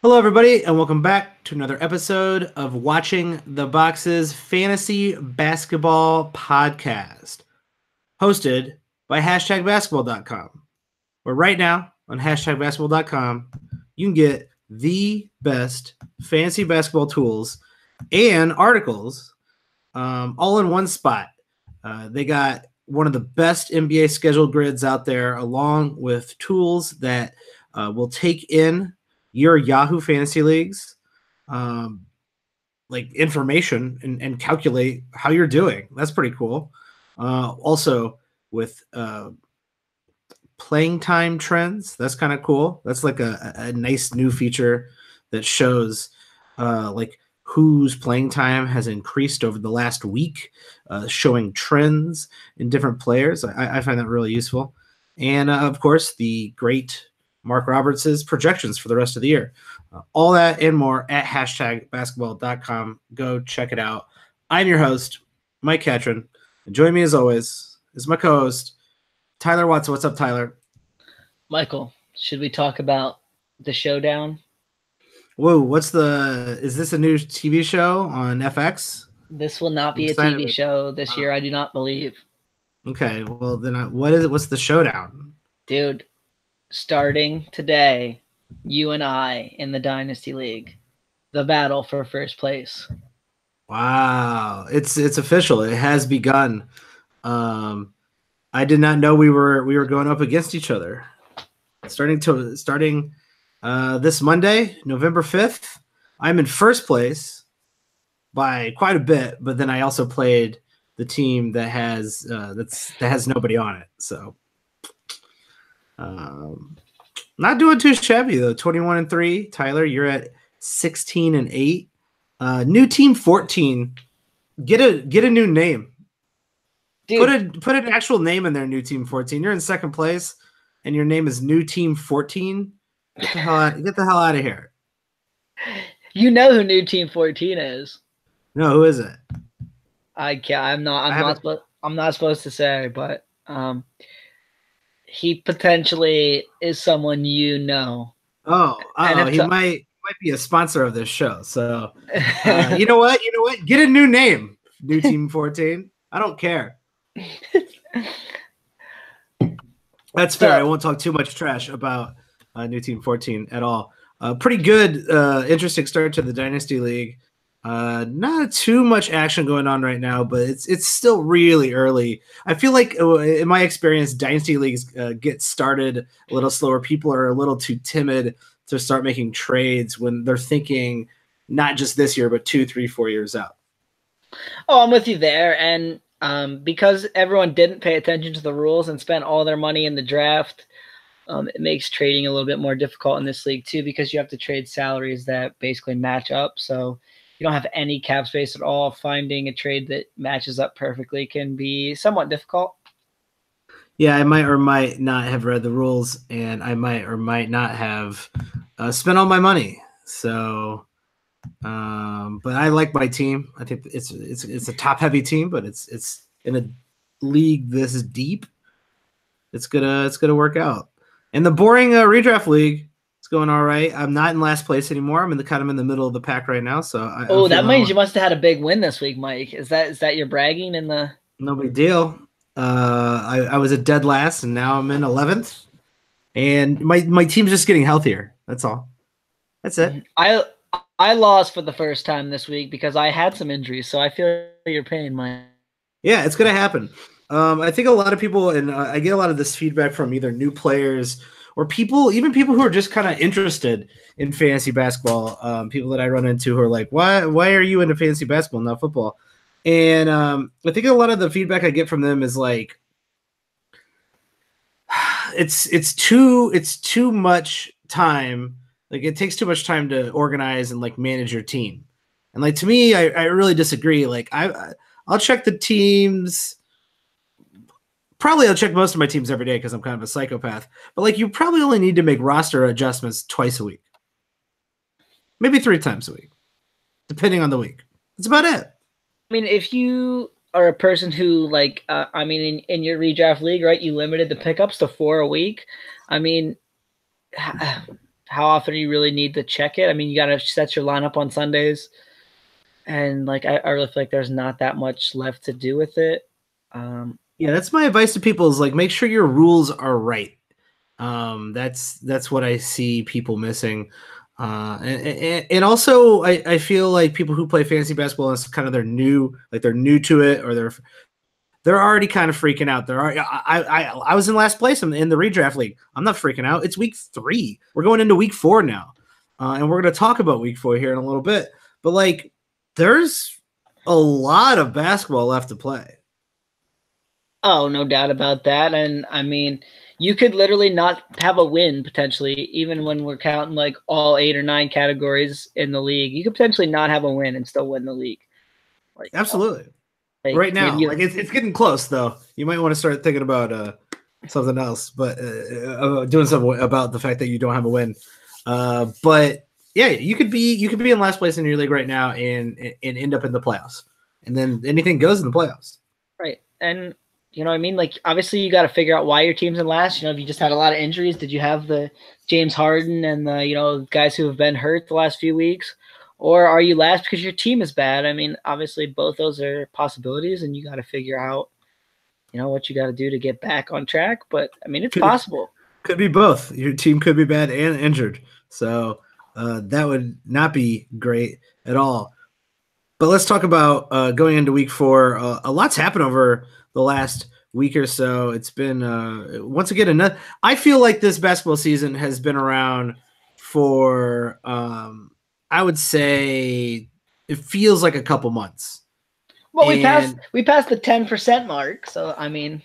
Hello, everybody, and welcome back to another episode of Watching the Boxes Fantasy Basketball Podcast, hosted by hashtagbasketball.com. Where right now on hashtagbasketball.com, you can get the best fantasy basketball tools and articles all in one spot. They got one of the best NBA schedule grids out there, along with tools that will take in your Yahoo fantasy leagues, um, like information and calculate how you're doing. That's pretty cool. Also, with playing time trends, that's kind of cool. That's like a nice new feature that shows like whose playing time has increased over the last week, showing trends in different players. I find that really useful. And of course, the great Mark Roberts' projections for the rest of the year. All that and more at hashtagbasketball.com. Go check it out. I'm your host, Mike Catron. And join me as always is my co-host, Tyler Watson. What's up, Tyler? Michael, should we talk about the showdown? Whoa, is this a new TV show on FX? This will not I'm be a excited. TV show this year, I do not believe. Okay, well then what is it? What's the showdown? Dude, starting today, you and I in the Dynasty League, the battle for first place. Wow, it's official. It has begun. I did not know we were going up against each other. Starting this Monday, November 5th, I'm in first place by quite a bit, but then I also played the team that has nobody on it. So not doing too shabby though. 21-3. Tyler, you're at 16-8. New team 14. Get a new name. Dude. Put an actual name in there, new team 14. You're in second place and your name is new team 14. Get the hell out of here. You know who new team 14 is. No, who is it? I'm not supposed to say, but he potentially is someone you know. He might be a sponsor of this show. So you know what? Get a new name, new team 14. I don't care. That's fair. I won't talk too much trash about new team 14 at all. Pretty good, interesting start to the Dynasty League. Not too much action going on right now, but it's still really early. I feel like, in my experience, Dynasty Leagues get started a little slower. People are a little too timid to start making trades when they're thinking not just this year, but 2, 3, 4 years out. Oh, I'm with you there. And because everyone didn't pay attention to the rules and spent all their money in the draft, it makes trading a little bit more difficult in this league too, because you have to trade salaries that basically match up. So you don't have any cap space at all. Finding a trade that matches up perfectly can be somewhat difficult. Yeah, I might or might not have read the rules, and I might or might not have spent all my money. So, but I like my team. I think it's a top heavy team, but it's in a league this deep. It's gonna work out. And the boring redraft league, it's going all right. I'm not in last place anymore. I'm in the middle of the pack right now. So that means you must have had a big win this week, Mike. Is that your bragging in the? No big deal. I was a dead last, and now I'm in 11th. And my team's just getting healthier. That's all. That's it. I lost for the first time this week because I had some injuries, so I feel your pain, Mike. Yeah, it's gonna happen. I think a lot of people, and I get a lot of this feedback from either new players or even people who are just kind of interested in fantasy basketball. People that I run into who are like, why are you into fantasy basketball, not football? And I think a lot of the feedback I get from them is like, it's too much time. Like, it takes too much time to organize and like manage your team. And like, to me, I really disagree. Like, I'll check the teams. Probably I'll check most of my teams every day because I'm kind of a psychopath. But like, you probably only need to make roster adjustments twice a week, maybe 3 times a week, depending on the week. That's about it. I mean, if you are a person who like, in your redraft league, right? You limited the pickups to 4 a week. I mean, how often you really need to check it. I mean, you got to set your lineup on Sundays. And like, I really feel like there's not that much left to do with it. Yeah, that's my advice to people is like, make sure your rules are right. That's what I see people missing. And also I feel like people who play fantasy basketball is kind of they're new to it, or they're already kind of freaking out. I was in last place in the redraft league. I'm not freaking out. It's week 3. We're going into week 4 now. And we're going to talk about week 4 here in a little bit. But like, there's a lot of basketball left to play. Oh, no doubt about that. And I mean, you could literally not have a win potentially, even when we're counting like all 8 or 9 categories in the league. You could potentially not have a win and still win the league. Like, absolutely. Like, right now, like it's getting close though. You might want to start thinking about something else, but doing something about the fact that you don't have a win. But yeah, you could be in last place in your league right now and end up in the playoffs, and then anything goes in the playoffs. Right, and you know what I mean? Like, obviously, you got to figure out why your team's in last. You know, if you just had a lot of injuries, did you have the James Harden and the guys who have been hurt the last few weeks? Or are you last because your team is bad? I mean, obviously, both those are possibilities, and you got to figure out, what you got to do to get back on track. But, I mean, it's possible. Could be both. Your team could be bad and injured. So that would not be great at all. But let's talk about going into week 4. A lot's happened over the last week or so. It's been once again I feel like this basketball season has been around for I would say it feels like a couple months. Well, we passed the 10% mark, so I mean,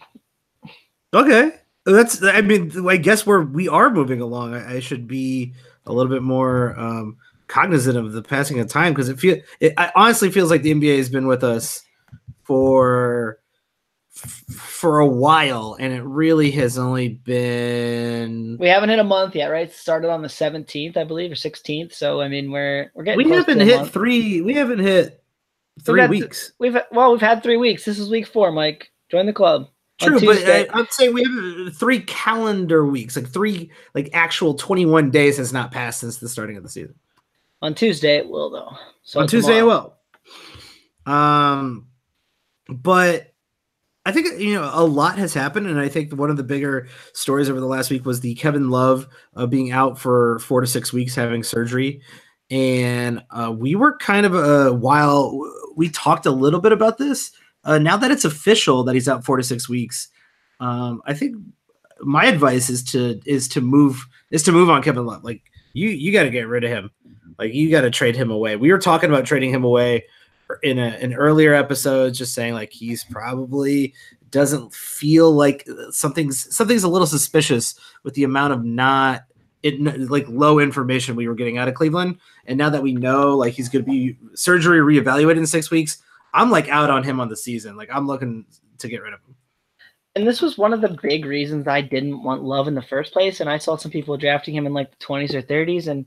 okay, I guess we are moving along. I should be a little bit more cognizant of the passing of time, because it honestly feels like the NBA has been with us for a while, and it really has only been. We haven't hit a month yet, right? It started on the 17th, I believe, or 16th. So I mean, we're getting. We haven't hit 3. We haven't hit 3 weeks. We've had 3 weeks. This is week 4, Mike. Join the club. True, but I'd say we have 3 calendar weeks, like 3 actual 21 days has not passed since the starting of the season. On Tuesday it will, though. So on Tuesday it will. But I think a lot has happened, and I think one of the bigger stories over the last week was the Kevin Love being out for 4 to 6 weeks, having surgery. And we were kind of while we talked a little bit about this, now that it's official that he's out 4 to 6 weeks, I think my advice is to move on Kevin Love. Like, you got to get rid of him. Like, you got to trade him away. We were talking about trading him away in an earlier episode, just saying like he's probably doesn't feel like something's a little suspicious with the amount of low information we were getting out of Cleveland. And now that we know like he's going to be surgery reevaluated in 6 weeks, I'm like out on him on the season. Like, I'm looking to get rid of him. And this was one of the big reasons I didn't want Love in the first place. And I saw some people drafting him in like the 20s or 30s. And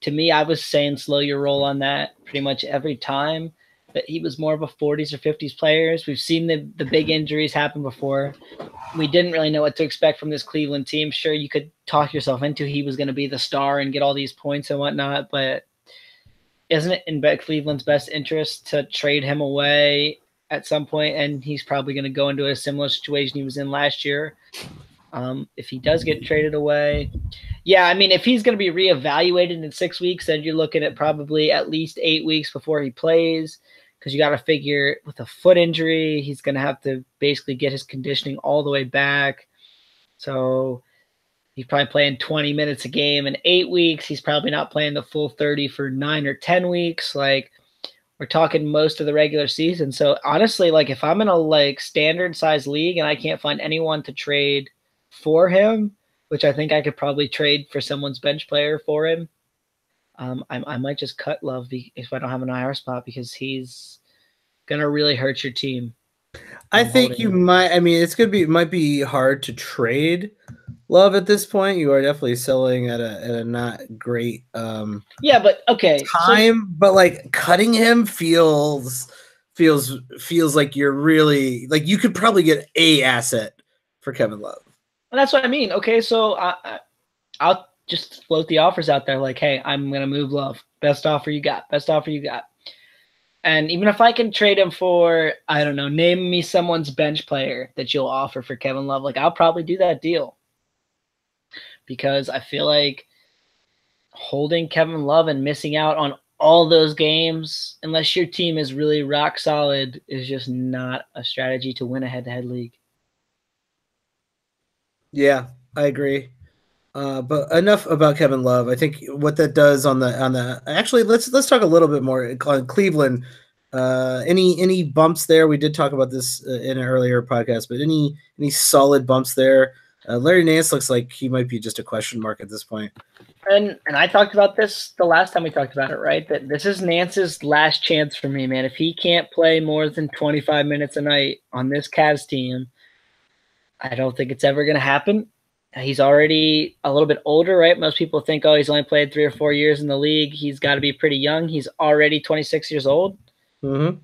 to me, I was saying slow your roll on that pretty much every time. That he was more of a 40s or 50s players. We've seen the big injuries happen before. We didn't really know what to expect from this Cleveland team. Sure, you could talk yourself into he was going to be the star and get all these points and whatnot, but isn't it in Cleveland's best interest to trade him away at some point? And he's probably going to go into a similar situation he was in last year. If he does get traded away. Yeah, I mean, if he's going to be reevaluated in 6 weeks, then you're looking at probably at least 8 weeks before he plays. Because you got to figure with a foot injury, he's going to have to basically get his conditioning all the way back. So he's probably playing 20 minutes a game in 8 weeks. He's probably not playing the full 30 for 9 or 10 weeks. Like, we're talking most of the regular season. So honestly, like, if I'm in a standard size league and I can't find anyone to trade for him, which I think I could probably trade for someone's bench player for him, I might just cut Love if I don't have an IR spot, because he's gonna really hurt your team. I think you might. I mean, it might be hard to trade Love at this point. You are definitely selling at a not great yeah, but okay time. But like cutting him feels like you're really like you could probably get a asset for Kevin Love. And that's what I mean. Okay, so I'll just float the offers out there like, hey, I'm going to move Love. Best offer you got. Best offer you got. And even if I can trade him for, I don't know, name me someone's bench player that you'll offer for Kevin Love, like I'll probably do that deal. Because I feel like holding Kevin Love and missing out on all those games, unless your team is really rock solid, is just not a strategy to win a head-to-head league. Yeah, I agree. But enough about Kevin Love. I think what that does on the actually let's talk a little bit more on Cleveland. Any bumps there? We did talk about this in an earlier podcast, but any solid bumps there? Larry Nance looks like he might be just a question mark at this point. And I talked about this the last time we talked about it, right? That this is Nance's last chance for me, man. If he can't play more than 25 minutes a night on this Cavs team, I don't think it's ever going to happen. He's already a little bit older, right? Most people think, oh, he's only played 3 or 4 years in the league. He's got to be pretty young. He's already 26 years old. Mm-hmm.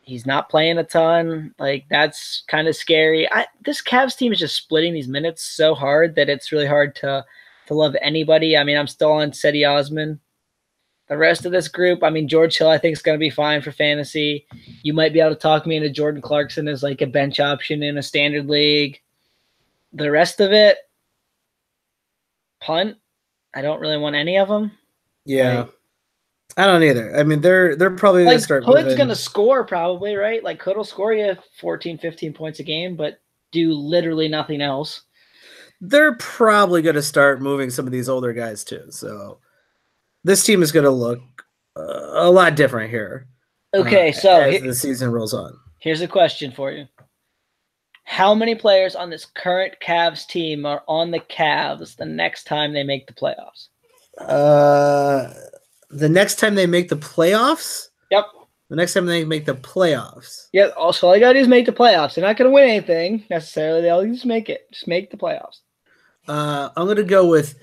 He's not playing a ton. Like, that's kind of scary. This Cavs team is just splitting these minutes so hard that it's really hard to love anybody. I mean, I'm still on Cedi Osman. The rest of this group, I mean, George Hill, I think, is going to be fine for fantasy. You might be able to talk me into Jordan Clarkson as like a bench option in a standard league. The rest of it, punt. I don't really want any of them. Yeah. I don't either. I mean, they're probably going to start Hood's moving. going to score probably, right? Like, Hood will score you 14, 15 points a game, but do literally nothing else. They're probably going to start moving some of these older guys too. So this team is going to look a lot different here. Okay, so as the season rolls on. Here's a question for you. How many players on this current Cavs team are on the Cavs the next time they make the playoffs? The next time they make the playoffs? Yep. The next time they make the playoffs. Yeah, also all you gotta do is make the playoffs. They're not gonna win anything necessarily. They'll just make it. Just make the playoffs. I'm gonna go with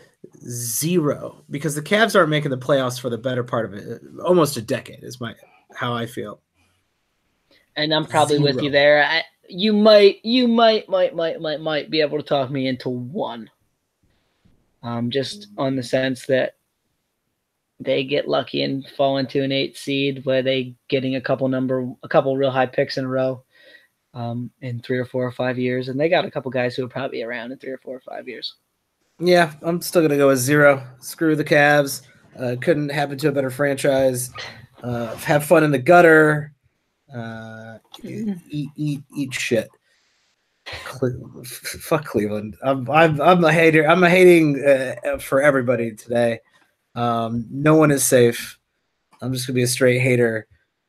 0 because the Cavs aren't making the playoffs for the better part of it. Almost a decade is how I feel. And I'm probably 0 with you there. You might be able to talk me into 1. Just on the sense that they get lucky and fall into an 8 seed where they getting a couple real high picks in a row in 3 or 4 or 5 years. And they got a couple guys who will probably be around in 3 or 4 or 5 years. Yeah, I'm still going to go with 0. Screw the Cavs. Couldn't happen to a better franchise. Have fun in the gutter. Eat shit. Fuck Cleveland. I'm a hater. I'm hating for everybody today. No one is safe. I'm just gonna be a straight hater.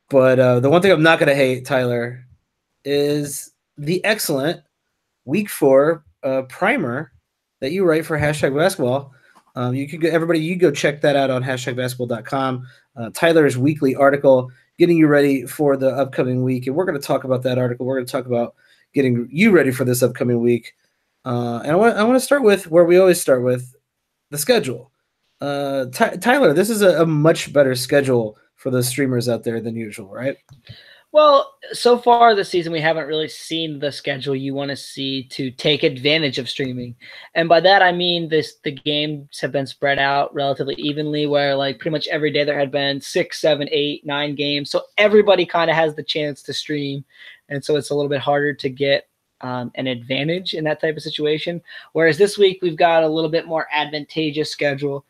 But the one thing I'm not gonna hate, Tyler, is the excellent Week 4 primer that you write for #basketball. You could go check that out on #basketball.com. Tyler's weekly article getting you ready for the upcoming week, and we're going to talk about that article. We're going to talk about getting you ready for this upcoming week. And I want to start with where we always start with the schedule. Tyler, this is a much better schedule for the streamers out there than usual, right? Well, so far this season, we haven't really seen the schedule you want to see to take advantage of streaming. And by that, I mean the games have been spread out relatively evenly where like pretty much every day there had been 6, 7, 8, 9 games. So everybody kind of has the chance to stream. And so it's a little bit harder to get an advantage in that type of situation. Whereas this week, we've got a little bit more advantageous schedule.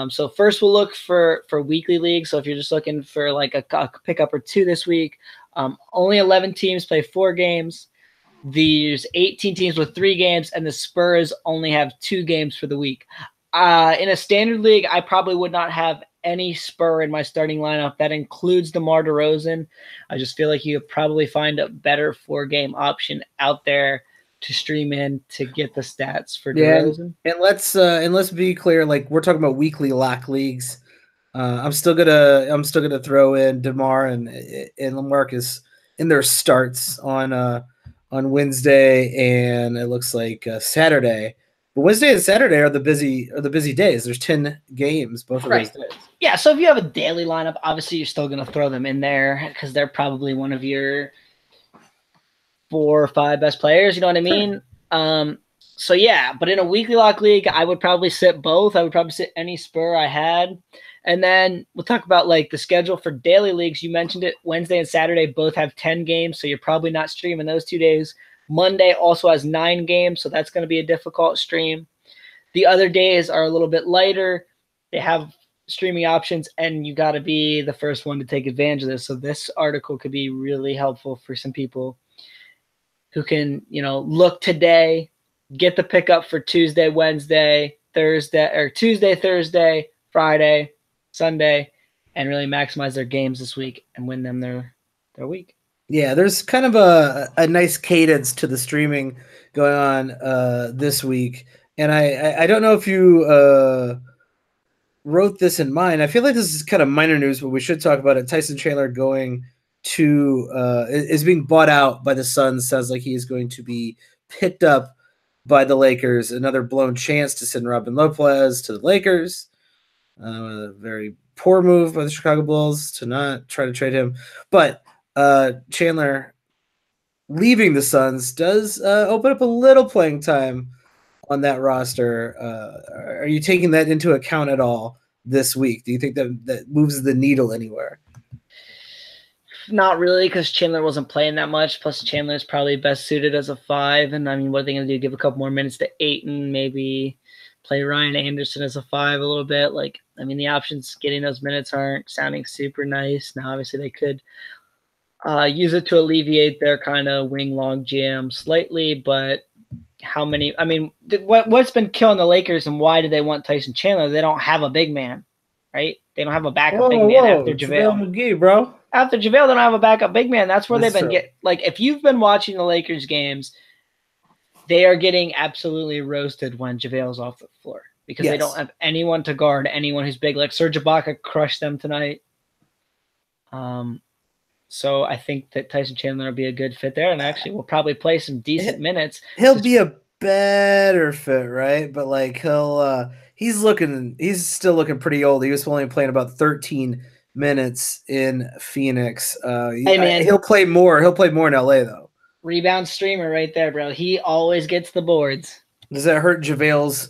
So first we'll look for weekly leagues. So if you're just looking for like a pickup or 2 this week, only 11 teams play 4 games. There's 18 teams with 3 games, and the Spurs only have 2 games for the week. In a standard league, I probably would not have any Spur in my starting lineup. That includes DeMar DeRozan. I just feel like you could probably find a better 4-game option out there to stream in to get the stats for DeRozan. And let's be clear, like we're talking about weekly lock leagues. I'm still gonna throw in DeMar and LaMarcus in their starts on Wednesday and it looks like Saturday. But Wednesday and Saturday are the busy days. There's 10 games both of those days. Yeah, so if you have a daily lineup, obviously you're still gonna throw them in there because they're probably one of your 4 or 5 best players. You know what I mean? So yeah, but in a weekly lock league, I would probably sit both. I would probably sit any Spur I had. And then we'll talk about like the schedule for daily leagues. You mentioned it. Wednesday and Saturday both have 10 games, so you're probably not streaming those 2 days. Monday also has 9 games, so that's going to be a difficult stream. The other days are a little bit lighter. They have streaming options, and you got to be the first one to take advantage of this. So this article could be really helpful for some people who can, look today, get the pickup for Tuesday, Wednesday, Thursday, or Tuesday, Thursday, Friday, Sunday, and really maximize their games this week and win them their week. Yeah, there's kind of a nice cadence to the streaming going on this week. And I don't know if you wrote this in mind. I feel like this is kind of minor news, but we should talk about it. Tyson Chandler is being bought out by the Suns. Sounds like he is going to be picked up by the Lakers. Another blown chance to send Robin Lopez to the Lakers. Very poor move by the Chicago Bulls to not try to trade him. But Chandler leaving the Suns does open up a little playing time on that roster. Are you taking that into account at all this week? Do you think that moves the needle anywhere? Not really, because Chandler wasn't playing that much. Plus, Chandler is probably best suited as a 5. And I mean, what are they going to do? Give a couple more minutes to Ayton, maybe play Ryan Anderson as a 5 a little bit. Like, I mean, the options getting those minutes aren't sounding super nice. Now, obviously, they could use it to alleviate their kind of wing log jam slightly, but how many? I mean, what's been killing the Lakers, and why do they want Tyson Chandler? They don't have a big man, right? They don't have a backup big man after JaVale McGee, bro. After JaVale, they don't have a backup big man. That's where they've been getting. Like, if you've been watching the Lakers games, they are getting absolutely roasted when JaVale's off the floor because they don't have anyone to guard anyone who's big. Like Serge Ibaka crushed them tonight. So I think that Tyson Chandler will be a good fit there, and actually will probably play some decent minutes. He'll be a better fit, right? But like he's still looking pretty old. He was only playing about 13 minutes in Phoenix. Hey man, he'll play more. He'll play more in LA though. Rebound streamer right there, bro. He always gets the boards. Does that hurt JaVale's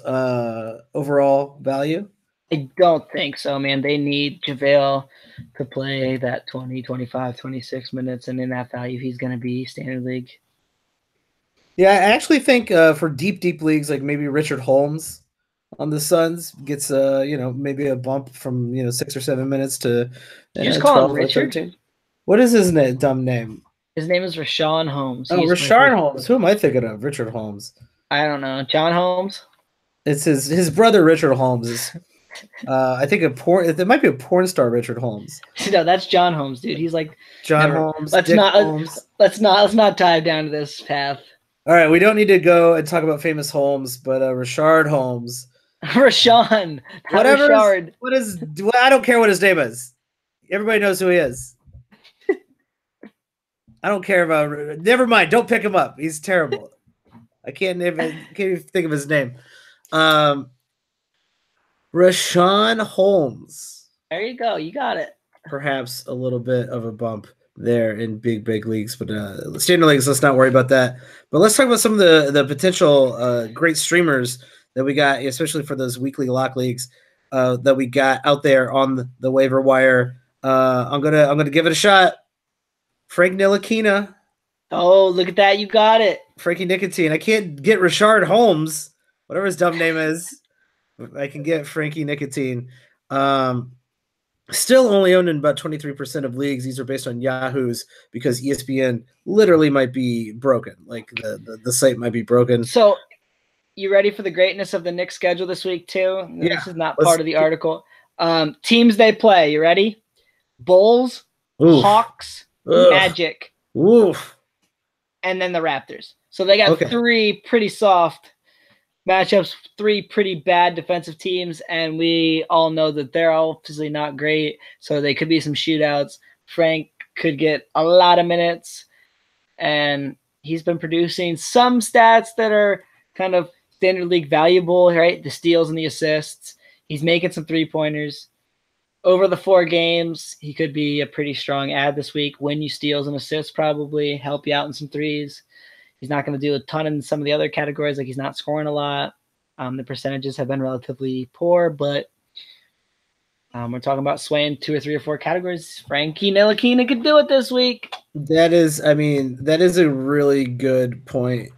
overall value? I don't think so, man. They need JaVale to play that 20, 25, 26 minutes, and in that value, he's going to be standard league. Yeah, I actually think for deep leagues, like maybe Richard Holmes on the Suns gets maybe a bump from 6 or 7 minutes to you just call him Richard. 13. What is his dumb name? His name is Rashawn Holmes. Oh, Rashawn Holmes. Who am I thinking of? Richard Holmes. I don't know. John Holmes. It's his brother Richard Holmes. I think it might be a porn star Richard Holmes. No, that's John Holmes, dude. He's like John Holmes. Let's not dive down to this path. All right, we don't need to go and talk about famous Holmes, but Rashard Holmes. Rashawn. Whatever. Rashard. I don't care what his name is. Everybody knows who he is. I don't care about. Never mind. Don't pick him up. He's terrible. I can't even think of his name. Rashawn Holmes. There you go. You got it. Perhaps a little bit of a bump there in big leagues, but standard leagues, let's not worry about that. But let's talk about some of the potential great streamers that we got, especially for those weekly lock leagues that we got out there on the waiver wire. I'm gonna give it a shot. Frank Ntilikina. Oh, look at that! You got it, Frankie Nicotine. I can't get Rashard Holmes, whatever his dumb name is. I can get Frankie Nicotine. Still only owned in about 23% of leagues. These are based on Yahoo's because ESPN literally might be broken. Like the site might be broken. So you ready for the greatness of the Knicks schedule this week too? Yeah, this is not part of the article. Teams they play. You ready? Bulls, Hawks, Magic, and then the Raptors. So they got 3 pretty soft matchups, 3 pretty bad defensive teams, and we all know that they're obviously not great, so they could be some shootouts. Frank could get a lot of minutes, and he's been producing some stats that are kind of standard league valuable, right? The steals and the assists. He's making some 3-pointers. Over the 4 games, he could be a pretty strong ad this week. Win you steals and assists, probably help you out in some threes. He's not going to do a ton in some of the other categories, like he's not scoring a lot. The percentages have been relatively poor, but we're talking about swaying 2 or 3 or 4 categories. Frankie Ntilikina could do it this week. That is a really good point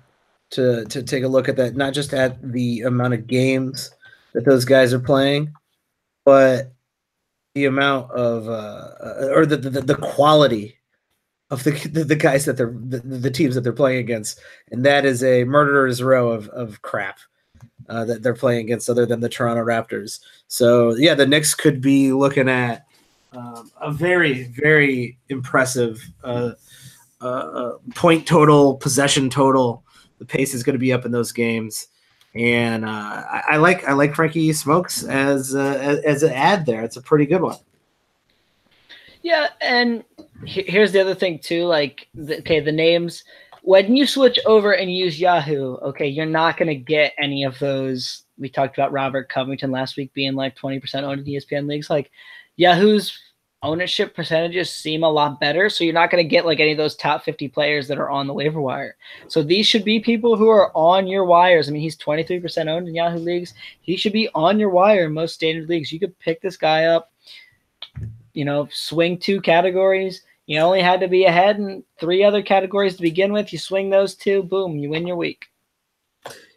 to take a look at that, not just at the amount of games that those guys are playing, but the amount of or the quality of the guys that the teams that they're playing against, and that is a murderer's row of crap that they're playing against, other than the Toronto Raptors. So yeah, the Knicks could be looking at a very, very impressive point total, possession total. The pace is going to be up in those games, and I like Frankie Smokes as an ad there. It's a pretty good one. Yeah, and here's the other thing too. Like, the names. When you switch over and use Yahoo, okay, you're not going to get any of those. We talked about Robert Covington last week being like 20% owned in ESPN leagues. Like, Yahoo's ownership percentages seem a lot better, so you're not going to get like any of those top 50 players that are on the waiver wire. So these should be people who are on your wires. I mean, he's 23% owned in Yahoo leagues. He should be on your wire in most standard leagues. You could pick this guy up, swing 2 categories. You only had to be ahead in 3 other categories to begin with. You swing those 2, boom, you win your week.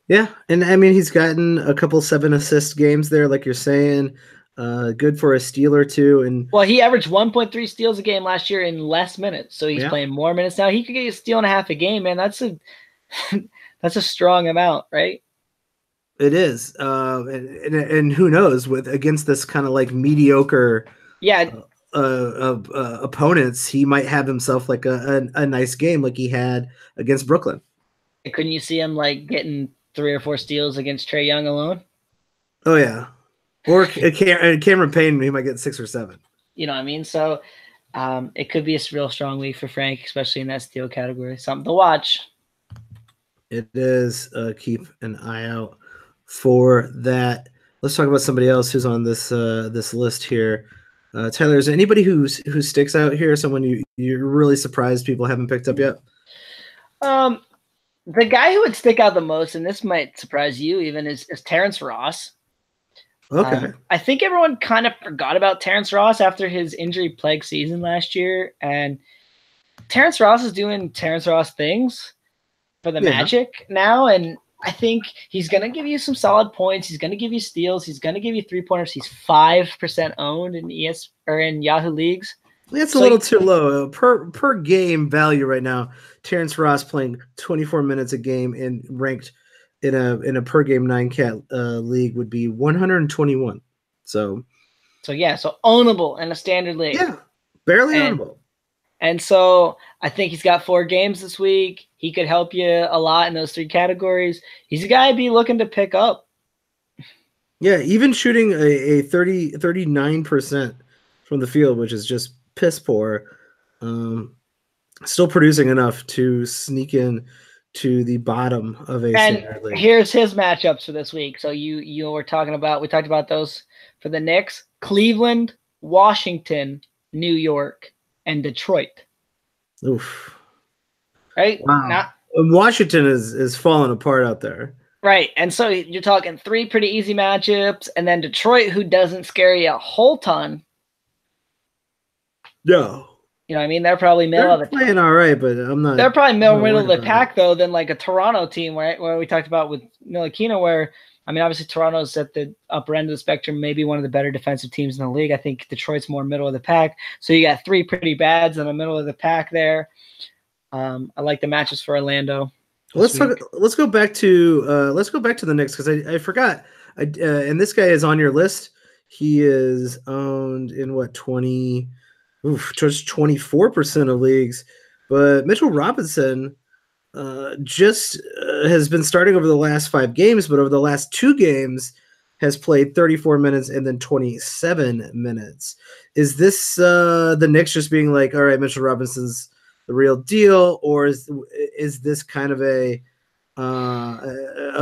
Yeah, and I mean, he's gotten a couple 7-assist games there, like you're saying. Good for a steal or 2. And well, he averaged 1.3 steals a game last year in less minutes, so he's playing more minutes now. He could get a steal and a half a game, man. That's a strong amount, right? It is, and who knows, against this kind of like mediocre, opponents, he might have himself like a nice game like he had against Brooklyn. Couldn't you see him like getting 3 or 4 steals against Trae Young alone? Oh yeah, or Cameron Payne, he might get 6 or 7. You know what I mean? So it could be a real strong week for Frank, especially in that steal category. Something to watch. It is. Keep an eye out for that. Let's talk about somebody else who's on this list here. Tyler, is there anybody who sticks out here? Someone you're really surprised people haven't picked up yet? The guy who would stick out the most, and this might surprise you even, is Terrence Ross. Okay. I think everyone kind of forgot about Terrence Ross after his injury-plagued season last year, and Terrence Ross is doing Terrence Ross things for the Magic now, and I think he's going to give you some solid points. He's going to give you steals. He's going to give you 3-pointers. He's 5% owned in in Yahoo leagues. That's a little too low. Per game value right now, Terrence Ross playing 24 minutes a game and ranked in a per game 9-cat league would be 121. So ownable in a standard league. Yeah, barely ownable. And so I think he's got 4 games this week. He could help you a lot in those 3 categories. He's a guy I'd be looking to pick up. Yeah, even shooting a 39% from the field, which is just piss poor, still producing enough to sneak in to the bottom of a standard league. Here's his matchups for this week. So we talked about those for the Knicks: Cleveland, Washington, New York, and Detroit. Oof. Right? Wow. Washington is falling apart out there. Right. And so you're talking 3 pretty easy matchups, and then Detroit, who doesn't scare you a whole ton. No. You know what I mean? They're probably middle of the playing all right, but I'm not. They're probably middle of the pack, though, than like a Toronto team where we talked about with Ntilikina, where, I mean, obviously Toronto's at the upper end of the spectrum, maybe one of the better defensive teams in the league. I think Detroit's more middle of the pack. So you got 3 pretty bads in the middle of the pack there. I like the matches for Orlando. Let's go back to the Knicks, because I forgot. And this guy is on your list. He is owned in what, 24% of leagues. But Mitchell Robinson just has been starting over the last 5 games, but over the last 2 games has played 34 minutes and then 27 minutes. Is this the Knicks just being like, all right, Mitchell Robinson's the real deal, or is this kind of a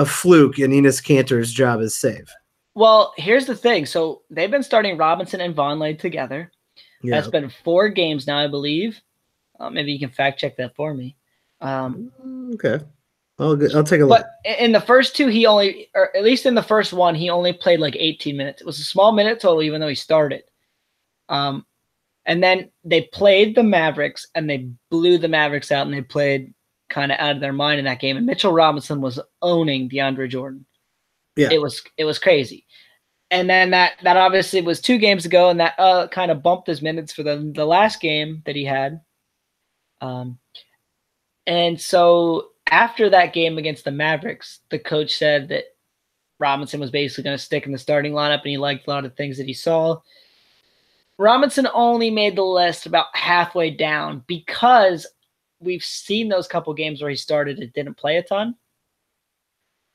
fluke and Enes Kanter's job is safe? Well, here's the thing. So they've been starting Robinson and Vonleh together. Yeah. That's been 4 games now, I believe. Maybe you can fact check that for me. Okay. I'll take a look. But in the first two, he only, or at least in the first one, he only played like 18 minutes. It was a small minute total, even though he started. And then they played the Mavericks, and they blew the Mavericks out, and they played kind of out of their mind in that game. And Mitchell Robinson was owning DeAndre Jordan. Yeah, it was crazy. And then that obviously was 2 games ago, and that kind of bumped his minutes for the last game that he had. And so after that game against the Mavericks, the coach said that Robinson was basically going to stick in the starting lineup, and he liked a lot of things that he saw. Robinson only made the list about halfway down because we've seen those couple games where he started and didn't play a ton.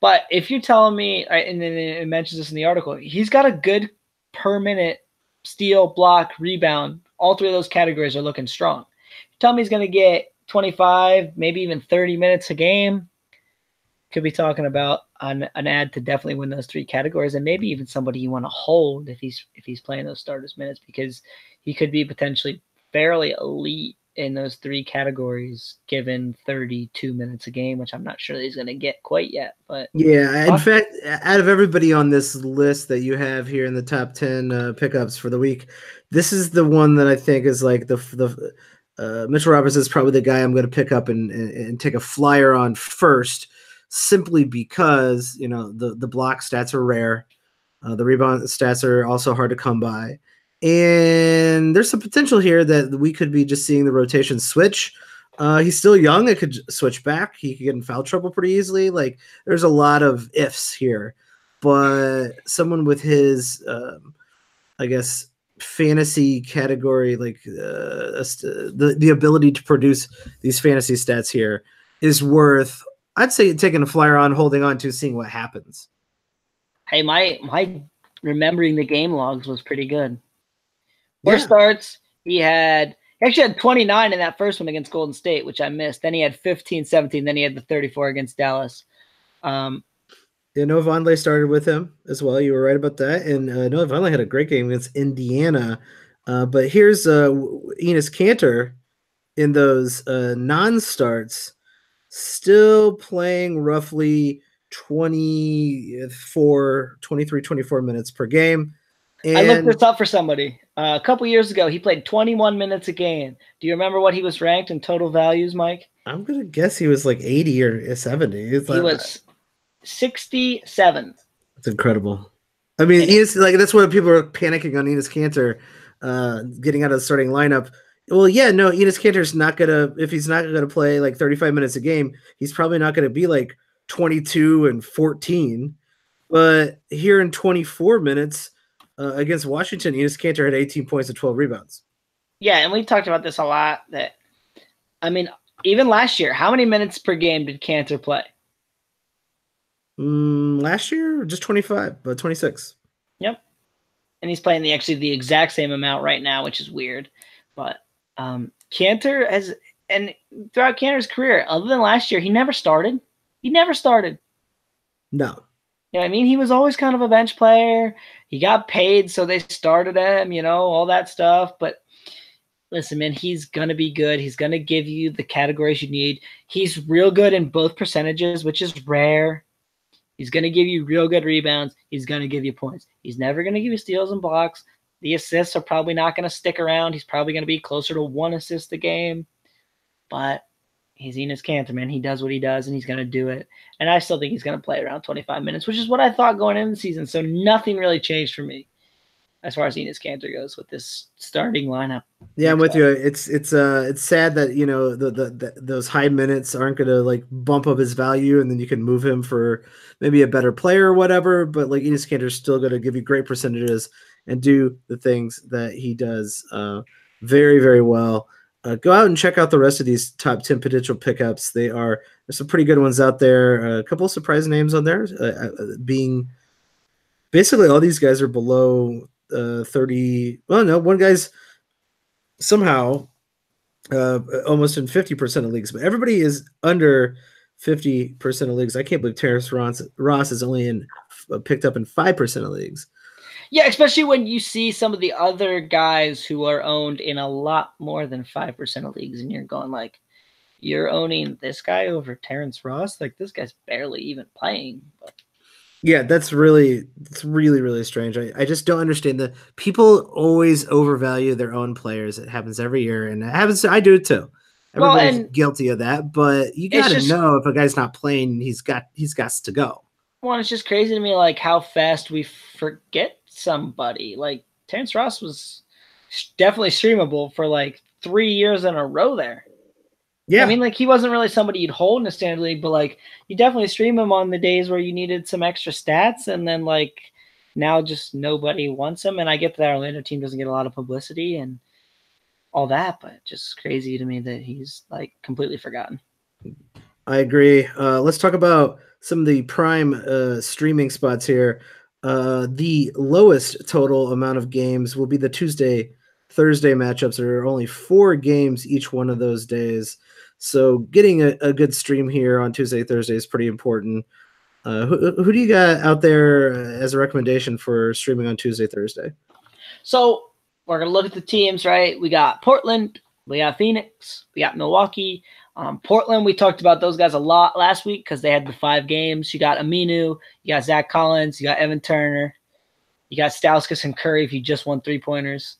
But if you're telling me, and then it mentions this in the article, he's got a good per minute steal, block, rebound. All 3 of those categories are looking strong. You tell me he's going to get 25, maybe even 30 minutes a game. Could be talking about an ad to definitely win those 3 categories, and maybe even somebody you want to hold if he's playing those starters minutes, because he could be potentially fairly elite in those 3 categories given 32 minutes a game, which I'm not sure that he's going to get quite yet. But yeah, in fact, out of everybody on this list that you have here in the top 10 pickups for the week, this is the one that I think is like the Mitchell Robinson is probably the guy I'm going to pick up and take a flyer on first, simply because the block stats are rare, the rebound stats are also hard to come by, and there's some potential here that we could be just seeing the rotation switch. He's still young; it could switch back. He could get in foul trouble pretty easily. Like, there's a lot of ifs here, but someone with his, I guess, fantasy category, like the ability to produce these fantasy stats here, is worth, I'd say, taking a flyer on, holding on to, seeing what happens. Hey, my remembering the game logs was pretty good. 4 starts, he actually had 29 in that first one against Golden State, which I missed. Then he had 15, 17. Then he had the 34 against Dallas. Noah Vonleh started with him as well. You were right about that. And Noah Vonleh had a great game against Indiana. But here's Enes Kanter in those non-starts, still playing roughly 23, 24 minutes per game. And I looked this up for somebody. A couple years ago, he played 21 minutes a game. Do you remember what he was ranked in total values, Mike? I'm going to guess he was like 80 or 70. He was 67. That's incredible. I mean, that's why people are panicking on Enes Kanter getting out of the starting lineup. Well, yeah, no, Enes Kanter's not going to, if he's not going to play like 35 minutes a game, he's probably not going to be like 22 and 14. But here in 24 minutes against Washington, Enes Kanter had 18 points and 12 rebounds. Yeah, and we've talked about this a lot. Even last year, how many minutes per game did Kanter play? Last year, just 25, but 26. Yep. And he's playing the exact same amount right now, which is weird. But Kanter has, and throughout Kanter's career, other than last year, he never started. No. You know what I mean? He was always kind of a bench player. He got paid, so they started him, all that stuff. But listen, man, he's going to be good. He's going to give you the categories you need. He's real good in both percentages, which is rare. He's going to give you real good rebounds. He's going to give you points. He's never going to give you steals and blocks. The assists are probably not going to stick around. He's probably going to be closer to 1 assist a game. But he's Enes Kanter, man. He does what he does, and he's going to do it. And I still think he's going to play around 25 minutes, which is what I thought going into the season. So nothing really changed for me as far as Enes Kanter goes with this starting lineup. Yeah, I'm with you. It's sad that those high minutes aren't going to like bump up his value, and then you can move him for maybe a better player or whatever. But like, Enes Kanter is still going to give you great percentages and do the things that he does very, very well. Go out and check out the rest of these top 10 potential pickups. There's some pretty good ones out there. A couple of surprise names on there, being basically all these guys are below 30. Well, no, one guy's somehow almost in 50% of leagues, but everybody is under 50% of leagues. I can't believe Terrence Ross is only picked up in 5% of leagues. Yeah, especially when you see some of the other guys who are owned in a lot more than 5% of leagues, and you're going like, you're owning this guy over Terrence Ross. Like, this guy's barely even playing. But. Yeah, it's really, really strange. I just don't understand that people always overvalue their own players. It happens every year, and it happens. I do it too. Everybody's guilty of that, but you got to know if a guy's not playing, he's got to go. Well, it's just crazy to me, like, how fast we forget somebody. Like, Terrence Ross was definitely streamable for like 3 years in a row there. Yeah. I mean, like, he wasn't really somebody you'd hold in a standard league, but like, you definitely stream him on the days where you needed some extra stats. And then, like, now just nobody wants him. And I get that our Orlando team doesn't get a lot of publicity and all that, but just crazy to me that he's like completely forgotten. I agree. Let's talk about some of the prime streaming spots here. The lowest total amount of games will be the Thursday matchups. There are only 4 games each one of those days. So getting a good stream here on Tuesday, Thursday is pretty important. Who do you got out there as a recommendation for streaming on Tuesday, Thursday? So we're going to look at the teams, right? We got Portland, we got Phoenix, we got Milwaukee. Portland, we talked about those guys a lot last week because they had the 5 games. You got Aminu, you got Zach Collins, you got Evan Turner, you got Stauskas and Curry if you just won 3-pointers.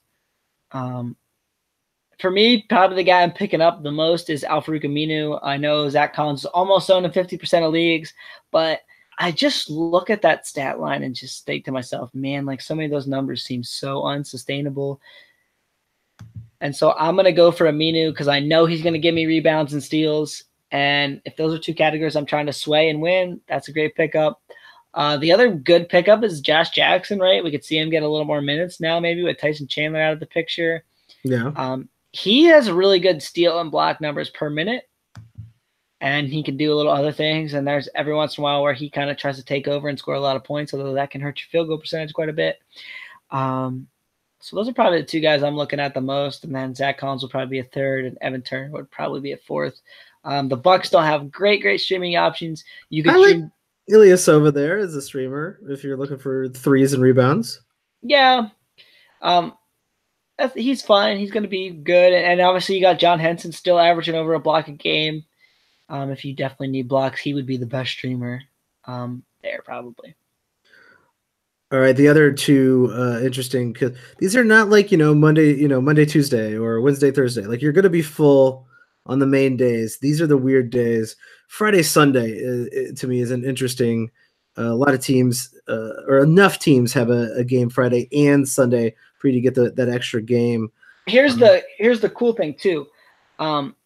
For me, probably the guy I'm picking up the most is Al-Farouq Aminu. I know Zach Collins is almost owned in 50% of leagues, but I just look at that stat line and just think to myself, man, like, so many of those numbers seem so unsustainable. And so I'm going to go for Aminu because I know he's going to give me rebounds and steals. And if those are 2 categories I'm trying to sway and win, that's a great pickup. The other good pickup is Josh Jackson, right? We could see him get a little more minutes now maybe with Tyson Chandler out of the picture. Yeah. He has really good steal and block numbers per minute, and he can do a little other things. And there's every once in a while where he kind of tries to take over and score a lot of points, although that can hurt your field goal percentage quite a bit. So those are probably the 2 guys I'm looking at the most. And then Zach Collins will probably be a 3rd, and Evan Turner would probably be a 4th. The Bucks don't have great streaming options. You could stream Ilyasova there as a streamer if you're looking for threes and rebounds. Yeah. He's fine. He's going to be good. And obviously you got John Henson still averaging over a block a game. If you definitely need blocks, he would be the best streamer there probably. All right, the other 2 interesting, because these are not like, Monday, Tuesday, or Wednesday, Thursday. Like, you're going to be full on the main days. These are the weird days. Friday, Sunday, to me, is an interesting. A lot of teams, or enough teams, have a game Friday and Sunday for you to get that extra game. Here's the cool thing too.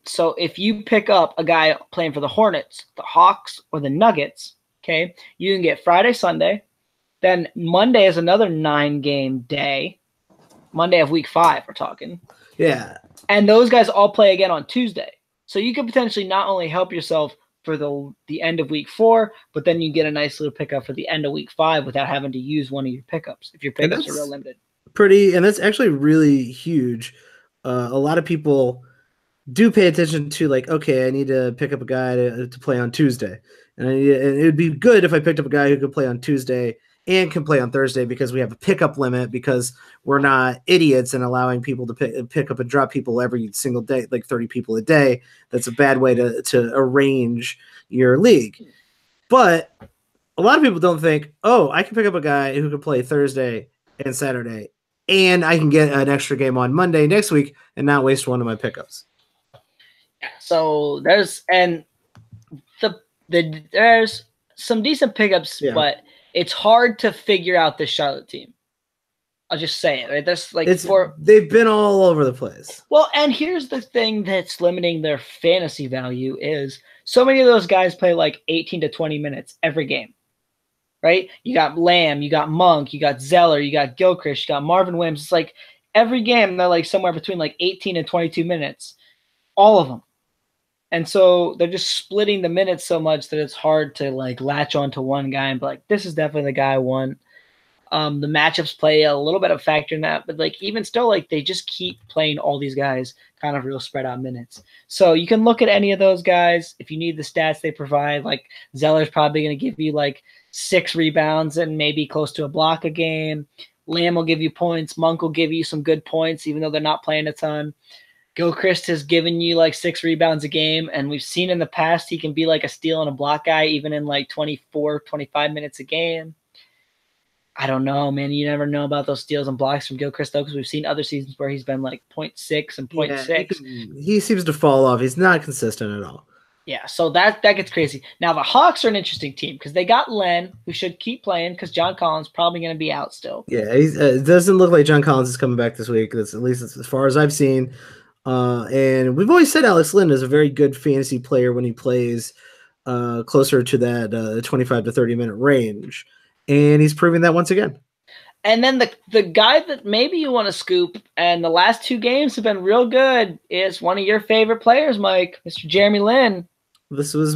So if you pick up a guy playing for the Hornets, the Hawks, or the Nuggets, okay, you can get Friday, Sunday. Then Monday is another 9-game day. Monday of week 5, we're talking. Yeah. And those guys all play again on Tuesday. So you could potentially not only help yourself for the end of week 4, but then you get a nice little pickup for the end of week 5 without having to use one of your pickups if your pickups are real limited. And that's actually really huge. A lot of people do pay attention to, like, okay, I need to pick up a guy to play on Tuesday. And it would be good if I picked up a guy who could play on Tuesday and can play on Thursday, because we have a pickup limit, because we're not idiots and allowing people to pick up and drop people every single day, like 30 people a day. That's a bad way to arrange your league. But a lot of people don't think, oh, I can pick up a guy who can play Thursday and Saturday, and I can get an extra game on Monday next week and not waste one of my pickups. So there's some decent pickups, yeah. But it's hard to figure out this Charlotte team. I'll just say it. Right? That's like they've been all over the place. Well, and here's the thing that's limiting their fantasy value is so many of those guys play like 18 to 20 minutes every game. Right? You got Lamb, you got Monk, you got Zeller, you got Gilchrist, you got Marvin Williams. It's like every game they're like somewhere between like 18 and 22 minutes. All of them. And so they're just splitting the minutes so much that it's hard to like latch onto one guy and be like, this is definitely the guy I want. The matchups play a little bit of factor in that, but like even still, like they just keep playing all these guys kind of real spread out minutes. So you can look at any of those guys if you need the stats they provide. Like Zeller's probably going to give you like 6 rebounds and maybe close to a block a game. Lamb will give you points. Monk will give you some good points, even though they're not playing a ton. Gilchrist has given you like 6 rebounds a game, and we've seen in the past he can be like a steal and a block guy even in like 24, 25 minutes a game. I don't know, man. You never know about those steals and blocks from Gilchrist, though, because we've seen other seasons where he's been like 0.6 and 0.6. He seems to fall off. He's not consistent at all. Yeah, so that gets crazy. Now, the Hawks are an interesting team because they got Len, who should keep playing because John Collins probably going to be out still. Yeah, it doesn't look like John Collins is coming back this week. That's at least as far as I've seen. And we've always said Alex Len is a very good fantasy player when he plays closer to that 25 to 30-minute range. And he's proving that once again. And then the guy that maybe you want to scoop, and the last 2 games have been real good, is one of your favorite players, Mike, Mr. Jeremy Lin. This was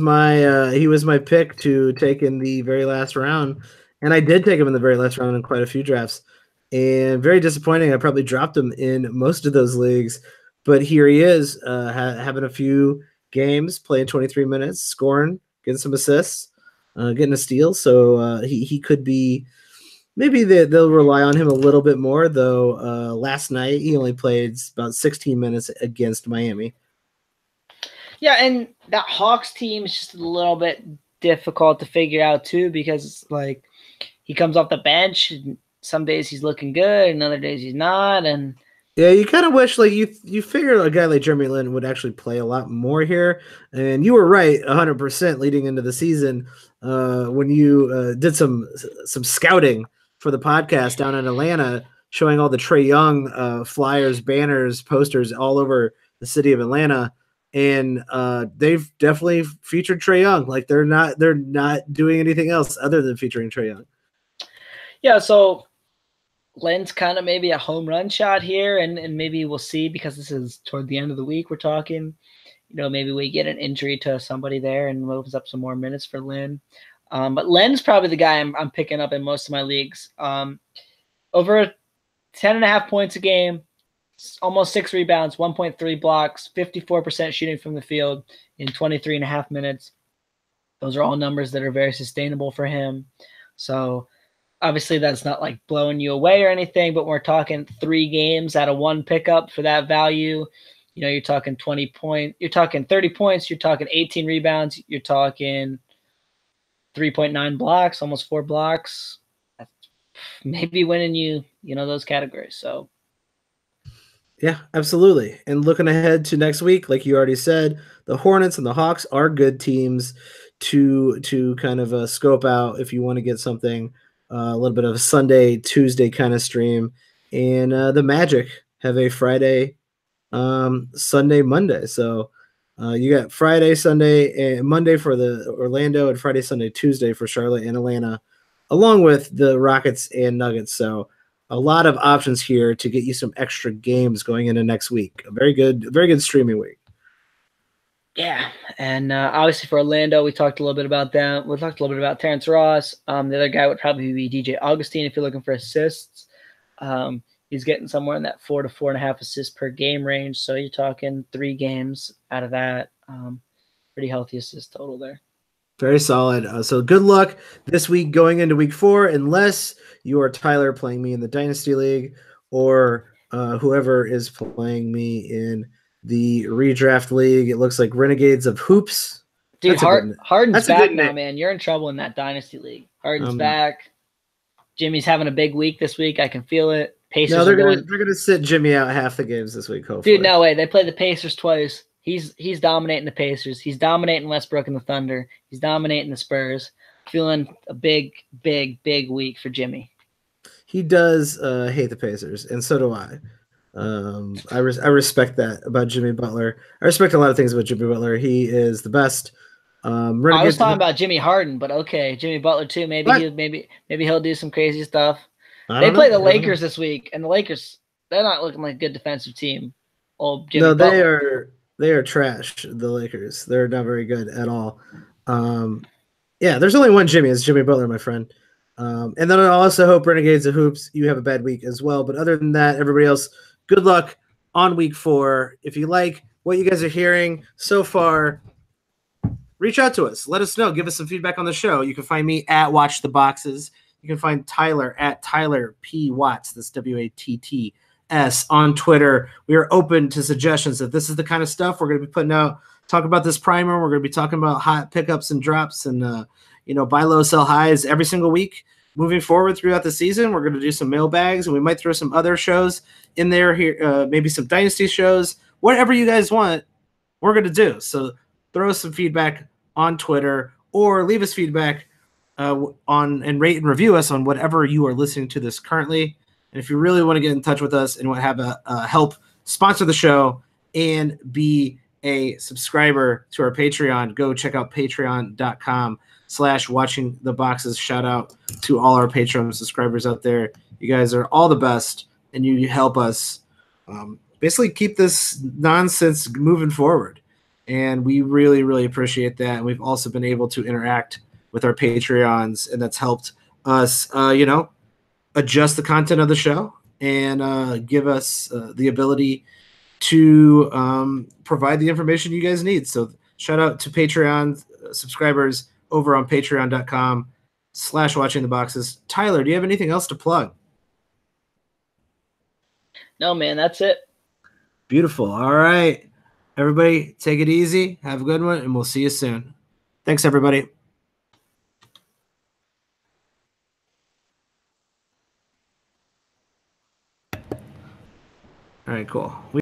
he was my pick to take in the very last round. And I did take him in the very last round in quite a few drafts. And very disappointing. I probably dropped him in most of those leagues. But here he is, having a few games, playing 23 minutes, scoring, getting some assists, getting a steal. So he could be – maybe they'll rely on him a little bit more, though. Last night, he only played about 16 minutes against Miami. Yeah, and that Hawks team is just a little bit difficult to figure out, too, because it's like he comes off the bench, and some days he's looking good, and other days he's not, and yeah, you kind of wish, like, you figure a guy like Jeremy Lin would actually play a lot more here. And you were right 100% leading into the season when you did some scouting for the podcast down in Atlanta, showing all the Trae Young flyers, banners, posters all over the city of Atlanta. And they've definitely featured Trae Young. Like, they're not doing anything else other than featuring Trae Young. Yeah, so Len's kind of maybe a home run shot here, and maybe we'll see, because this is toward the end of the week we're talking. Maybe we get an injury to somebody there and opens up some more minutes for Len. But Len's probably the guy I'm picking up in most of my leagues. Over 10.5 points a game, almost 6 rebounds, 1.3 blocks, 54% shooting from the field in 23.5 minutes. Those are all numbers that are very sustainable for him. So obviously, that's not like blowing you away or anything, but we're talking 3 games out of 1 pickup for that value. You're talking 20 points, you're talking 30 points, you're talking 18 rebounds, you're talking 3.9 blocks, almost 4 blocks. Maybe winning you those categories. So, yeah, absolutely. And looking ahead to next week, like you already said, the Hornets and the Hawks are good teams to kind of scope out if you want to get something. A little bit of a Sunday, Tuesday kind of stream. And the Magic have a Friday, Sunday, Monday. So you got Friday, Sunday, and Monday for the Orlando, and Friday, Sunday, Tuesday for Charlotte and Atlanta, along with the Rockets and Nuggets. So a lot of options here to get you some extra games going into next week. A very good streaming week. Yeah, and obviously for Orlando, we talked a little bit about them. We talked a little bit about Terrence Ross. The other guy would probably be DJ Augustine if you're looking for assists. He's getting somewhere in that 4 to 4.5 assists per game range. So you're talking 3 games out of that. Pretty healthy assist total there. Very solid. So good luck this week going into week 4, unless you are Tyler playing me in the Dynasty League, or whoever is playing me in the redraft league. It looks like Renegades of Hoops. Dude, Harden's back now, man. You're in trouble in that Dynasty League. Harden's back. Jimmy's having a big week this week. I can feel it. Pacers. No, they're gonna sit Jimmy out half the games this week, hopefully. Dude, no way. They play the Pacers twice. He's dominating the Pacers. He's dominating Westbrook and the Thunder. He's dominating the Spurs. Feeling a big week for Jimmy. He does hate the Pacers, and so do I. I respect that about Jimmy Butler. I respect a lot of things about Jimmy Butler. He is the best. I was talking about Jimmy Harden, but okay, Jimmy Butler too. Maybe he'll do some crazy stuff. They play the Lakers this week, and the Lakers, they're not looking like a good defensive team. No, they are trash. The Lakers, they're not very good at all. Yeah, there's only one Jimmy. It's Jimmy Butler, my friend. And then I also hope Renegades of Hoops, you have a bad week as well. But other than that, everybody else, good luck on week 4. If you like what you guys are hearing so far, reach out to us. Let us know. Give us some feedback on the show. You can find me at Watch the Boxes. You can find Tyler at Tyler P. Watts. That's WATTLER. S on Twitter. We are open to suggestions. If this is the kind of stuff we're going to be putting out, talk about this primer. We're going to be talking about hot pickups and drops and, buy low, sell highs every single week. Moving forward throughout the season, we're going to do some mailbags, and we might throw some other shows in there here, maybe some Dynasty shows. Whatever you guys want, we're going to do. So throw us some feedback on Twitter or leave us feedback on and rate and review us on whatever you are listening to this currently. And if you really want to get in touch with us and want to have a help sponsor the show and be a subscriber to our Patreon, go check out patreon.com/watching the boxes. Shout out to all our Patreon subscribers out there. You guys are all the best, and you help us basically keep this nonsense moving forward. And we really, really appreciate that. And we've also been able to interact with our Patreons, and that's helped us, adjust the content of the show and give us the ability to provide the information you guys need. So shout out to Patreon subscribers over on patreon.com/watching the boxes. Tyler, do you have anything else to plug? No, man, that's it. Beautiful. All right. Everybody, take it easy. Have a good one, and we'll see you soon. Thanks, everybody. All right, cool.